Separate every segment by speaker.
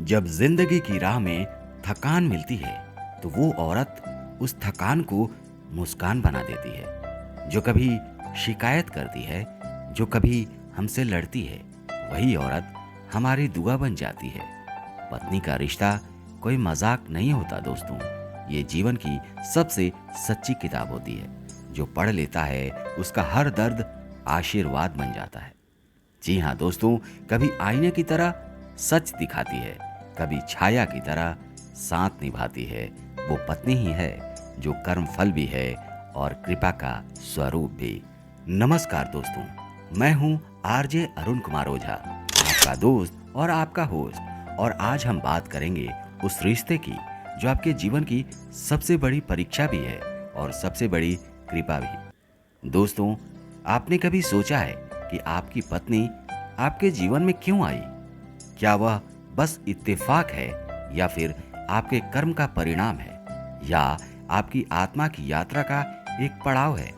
Speaker 1: जब जिंदगी की राह में थकान मिलती है तो वो औरत उस थकान को मुस्कान बना देती है। जो कभी शिकायत करती है, जो कभी हमसे लड़ती है, वही औरत हमारी दुआ बन जाती है। पत्नी का रिश्ता कोई मजाक नहीं होता दोस्तों। ये जीवन की सबसे सच्ची किताब होती है। जो पढ़ लेता है उसका हर दर्द आशीर्वाद बन जाता है। जी हाँ दोस्तों, कभी आईने की तरह सच दिखाती है, कभी छाया की तरह साथ निभाती है। वो पत्नी ही है जो कर्म फल भी है और कृपा का स्वरूप भी। नमस्कार दोस्तों, मैं हूँ आरजे अरुण कुमार ओझा, आपका दोस्त और आपका होस्ट। और आज हम बात करेंगे उस रिश्ते की जो आपके जीवन की सबसे बड़ी परीक्षा भी है और सबसे बड़ी कृपा भी। दोस्तों, आपने कभी सोचा है कि आपकी पत्नी आपके जीवन में क्यों आई? क्या वह बस इत्तेफाक है, या फिर आपके कर्म का परिणाम है, या आपकी आत्मा की यात्रा का एक पड़ाव है?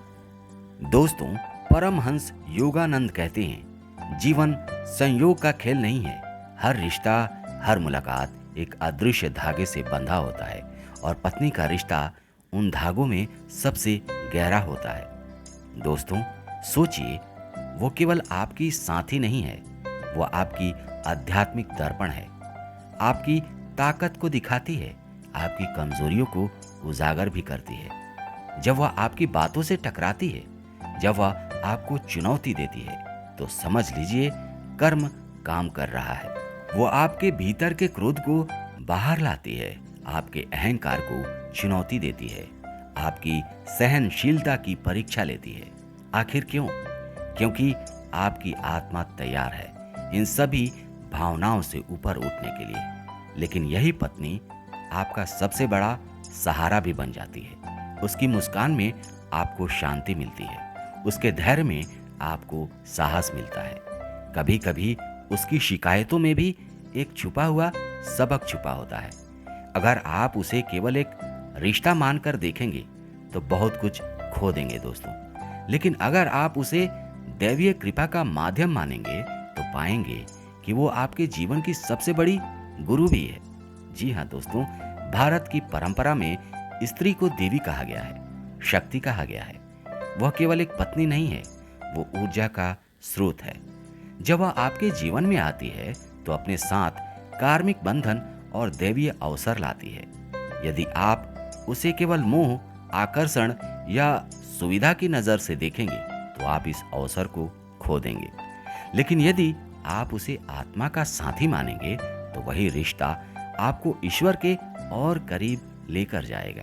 Speaker 1: दोस्तों, परमहंस योगानंद कहते हैं, जीवन संयोग का खेल नहीं है। हर रिश्ता, हर मुलाकात एक अदृश्य धागे से बंधा होता है और पत्नी का रिश्ता उन धागों में सबसे गहरा होता है। दोस्तों, सोचिए, वो केवल आपकी साथी नहीं है, वो आपकी आध्यात्मिक दर्पण है। आपकी ताकत को दिखाती है, आपकी कमजोरियों को उजागर भी करती है। जब वह आपकी बातों से टकराती है, जब वह आपको चुनौती देती है, तो समझ लीजिए कर्म काम कर रहा है। वो आपके भीतर के क्रोध को बाहर लाती है, आपके अहंकार को चुनौती देती है, आपकी सहनशीलता की परीक्षा लेती है। आखिर क्यों? क्योंकि आपकी आत्मा तैयार है इन सभी भावनाओं से ऊपर उठने के लिए। लेकिन यही पत्नी आपका सबसे बड़ा सहारा भी बन जाती है। उसकी मुस्कान में आपको शांति मिलती है, उसके धैर्य में आपको साहस मिलता है। कभी कभी उसकी शिकायतों में भी एक छुपा हुआ सबक छुपा होता है। अगर आप उसे केवल एक रिश्ता मानकर देखेंगे तो बहुत कुछ खो देंगे दोस्तों। लेकिन अगर आप उसे दैवीय कृपा का माध्यम मानेंगे तो पाएंगे कि वो आपके जीवन की सबसे बड़ी गुरु भी है। जी हाँ दोस्तों, भारत की परंपरा में स्त्री को देवी कहा गया है, शक्ति कहा गया है। वह केवल एक पत्नी नहीं है, वो ऊर्जा का स्रोत है। जब वह आपके जीवन में आती है तो अपने साथ कार्मिक बंधन और दैवीय अवसर लाती है। यदि आप उसे केवल मोह, आकर्षण या सुविधा की नजर से देखेंगे तो आप इस अवसर को खो देंगे। लेकिन यदि आप उसे आत्मा का साथी मानेंगे तो वही रिश्ता आपको ईश्वर के और करीब लेकर जाएगा।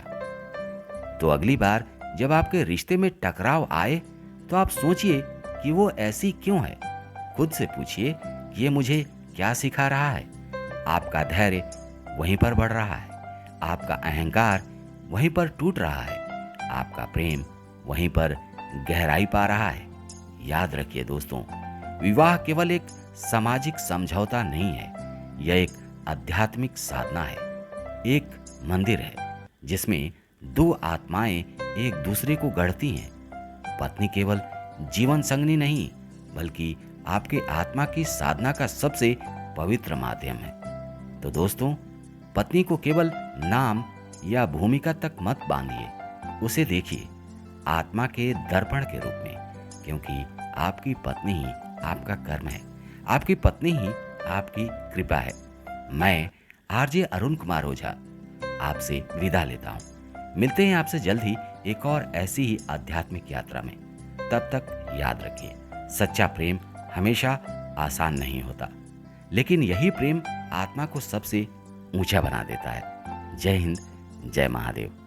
Speaker 1: तो अगली बार जब आपके रिश्ते में टकराव आए तो आप सोचिए कि वो ऐसी क्यों है। खुद से पूछिए कि ये मुझे क्या सिखा रहा है। आपका धैर्य वहीं पर बढ़ रहा है, आपका अहंकार वहीं पर टूट रहा है, आपका प्रेम वहीं पर गहराई पा रहा है। याद रखिए दोस्तों, विवाह केवल एक सामाजिक समझौता नहीं है, यह एक आध्यात्मिक साधना है, एक मंदिर है जिसमें दो आत्माएं एक दूसरे को गढ़ती हैं। पत्नी केवल जीवन संगनी नहीं, बल्कि आपके आत्मा की साधना का सबसे पवित्र माध्यम है। तो दोस्तों, पत्नी को केवल नाम या भूमिका तक मत बांधिए, उसे देखिए आत्मा के दर्पण के रूप में, क्योंकि आपकी पत्नी ही आपका कर्म है, आपकी पत्नी ही आपकी कृपा है। मैं आरजे अरुण कुमार ओझा आपसे विदा लेता हूँ। मिलते हैं आपसे जल्द ही एक और ऐसी ही आध्यात्मिक यात्रा में। तब तक याद रखिए, सच्चा प्रेम हमेशा आसान नहीं होता, लेकिन यही प्रेम आत्मा को सबसे ऊंचा बना देता है। जय हिंद, जय महादेव।